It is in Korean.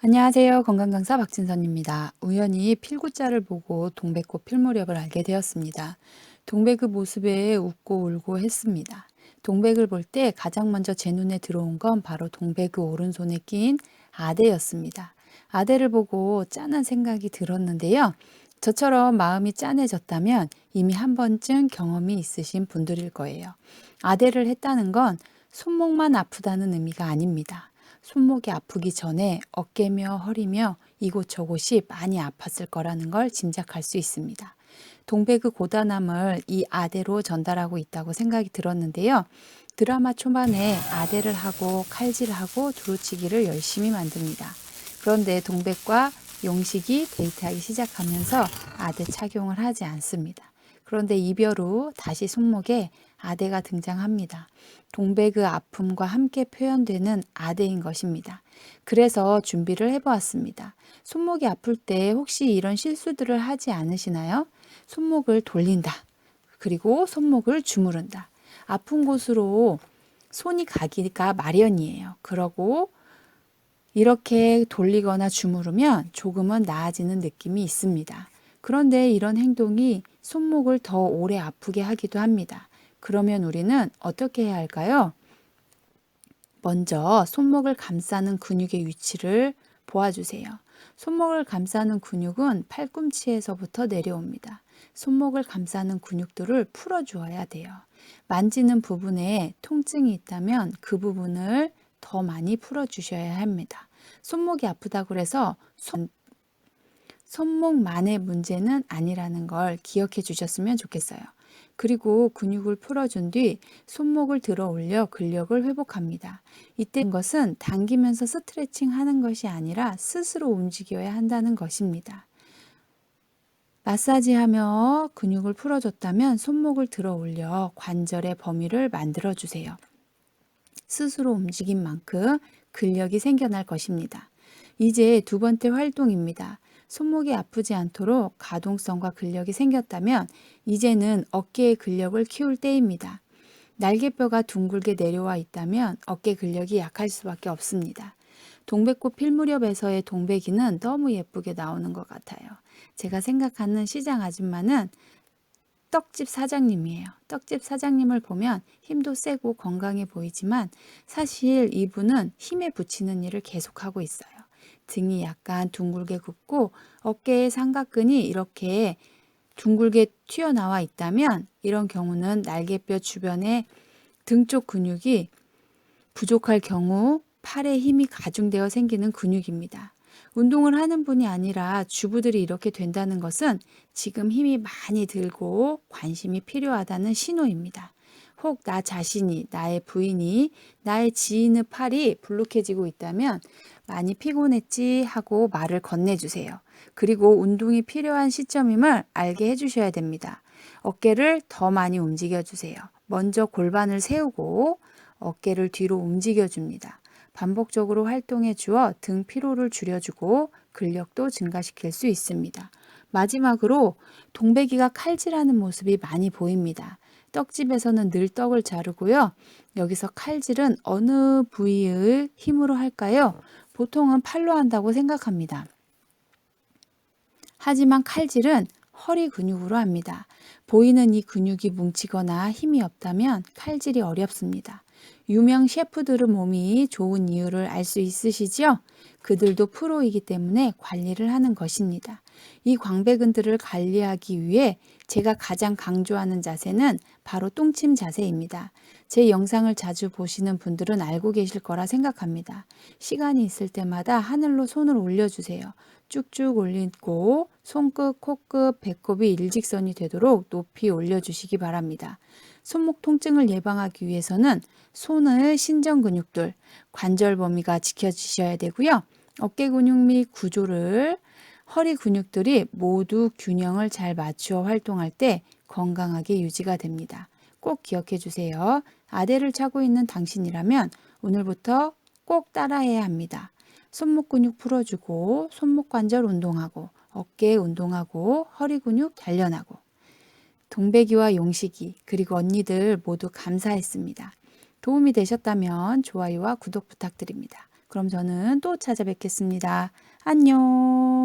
안녕하세요. 건강강사 박진선입니다. 우연히 필구자를 보고 동백꽃 필 무렵을 알게 되었습니다. 동백의 모습에 웃고 울고 했습니다. 동백을 볼 때 가장 먼저 제 눈에 들어온 건 바로 동백의 오른손에 낀 아대였습니다. 아대를 보고 짠한 생각이 들었는데요. 저처럼 마음이 짠해졌다면 이미 한 번쯤 경험이 있으신 분들일 거예요. 아대를 했다는 건 손목만 아프다는 의미가 아닙니다. 손목이 아프기 전에 어깨며 허리며 이곳저곳이 많이 아팠을 거라는 걸 짐작할 수 있습니다. 동백의 고단함을 이 아대로 전달하고 있다고 생각이 들었는데요. 드라마 초반에 아대를 하고 칼질하고 두루치기를 열심히 만듭니다. 그런데 동백과 용식이 데이트하기 시작하면서 아대 착용을 하지 않습니다. 그런데 이별 후 다시 손목에 아대가 등장합니다. 동백의 아픔과 함께 표현되는 아대인 것입니다. 그래서 준비를 해보았습니다. 손목이 아플 때 혹시 이런 실수들을 하지 않으시나요? 손목을 돌린다. 그리고 손목을 주무른다. 아픈 곳으로 손이 가기가 마련이에요. 그러고 이렇게 돌리거나 주무르면 조금은 나아지는 느낌이 있습니다. 그런데 이런 행동이 손목을 더 오래 아프게 하기도 합니다. 그러면 우리는 어떻게 해야 할까요? 먼저 손목을 감싸는 근육의 위치를 보아주세요. 손목을 감싸는 근육은 팔꿈치에서부터 내려옵니다. 손목을 감싸는 근육들을 풀어주어야 돼요. 만지는 부분에 통증이 있다면 그 부분을 더 많이 풀어주셔야 합니다. 손목이 아프다고 해서 손목만의 문제는 아니라는 걸 기억해 주셨으면 좋겠어요. 그리고 근육을 풀어준 뒤 손목을 들어 올려 근력을 회복합니다. 이때 것은 당기면서 스트레칭 하는 것이 아니라 스스로 움직여야 한다는 것입니다. 마사지하며 근육을 풀어줬다면 손목을 들어 올려 관절의 범위를 만들어 주세요. 스스로 움직인 만큼 근력이 생겨날 것입니다. 이제 두 번째 활동입니다. 손목이 아프지 않도록 가동성과 근력이 생겼다면 이제는 어깨의 근력을 키울 때입니다. 날개뼈가 둥글게 내려와 있다면 어깨 근력이 약할 수밖에 없습니다. 동백꽃 필 무렵에서의 동백이는 너무 예쁘게 나오는 것 같아요. 제가 생각하는 시장 아줌마는 떡집 사장님이에요. 떡집 사장님을 보면 힘도 세고 건강해 보이지만 사실 이분은 힘에 부치는 일을 계속하고 있어요. 등이 약간 둥글게 굽고 어깨의 삼각근이 이렇게 둥글게 튀어나와 있다면 이런 경우는 날개뼈 주변에 등 쪽 근육이 부족할 경우 팔에 힘이 가중되어 생기는 근육입니다. 운동을 하는 분이 아니라 주부들이 이렇게 된다는 것은 지금 힘이 많이 들고 관심이 필요하다는 신호입니다. 혹 나 자신이, 나의 부인이, 나의 지인의 팔이 불룩해지고 있다면 많이 피곤했지 하고 말을 건네주세요. 그리고 운동이 필요한 시점임을 알게 해주셔야 됩니다. 어깨를 더 많이 움직여주세요. 먼저 골반을 세우고 어깨를 뒤로 움직여줍니다. 반복적으로 활동해 주어 등 피로를 줄여주고 근력도 증가시킬 수 있습니다. 마지막으로 동백이가 칼질하는 모습이 많이 보입니다. 떡집에서는 늘 떡을 자르고요. 여기서 칼질은 어느 부위의 힘으로 할까요? 보통은 팔로 한다고 생각합니다. 하지만 칼질은 허리 근육으로 합니다. 보이는 이 근육이 뭉치거나 힘이 없다면 칼질이 어렵습니다. 유명 셰프들의 몸이 좋은 이유를 알 수 있으시죠? 그들도 프로이기 때문에 관리를 하는 것입니다. 이 광배근들을 관리하기 위해 제가 가장 강조하는 자세는 바로 똥침 자세입니다. 제 영상을 자주 보시는 분들은 알고 계실 거라 생각합니다. 시간이 있을 때마다 하늘로 손을 올려주세요. 쭉쭉 올리고 손끝, 코끝, 배꼽이 일직선이 되도록 높이 올려주시기 바랍니다. 손목 통증을 예방하기 위해서는 손의 신전 근육들, 관절 범위가 지켜지셔야 되고요. 어깨 근육 및 구조를 허리 근육들이 모두 균형을 잘 맞추어 활동할 때 건강하게 유지가 됩니다. 꼭 기억해 주세요. 아대를 차고 있는 당신이라면 오늘부터 꼭 따라해야 합니다. 손목 근육 풀어주고 손목 관절 운동하고 어깨 운동하고 허리 근육 단련하고 동백이와 용식이 그리고 언니들 모두 감사했습니다. 도움이 되셨다면 좋아요와 구독 부탁드립니다. 그럼 저는 또 찾아뵙겠습니다. 안녕.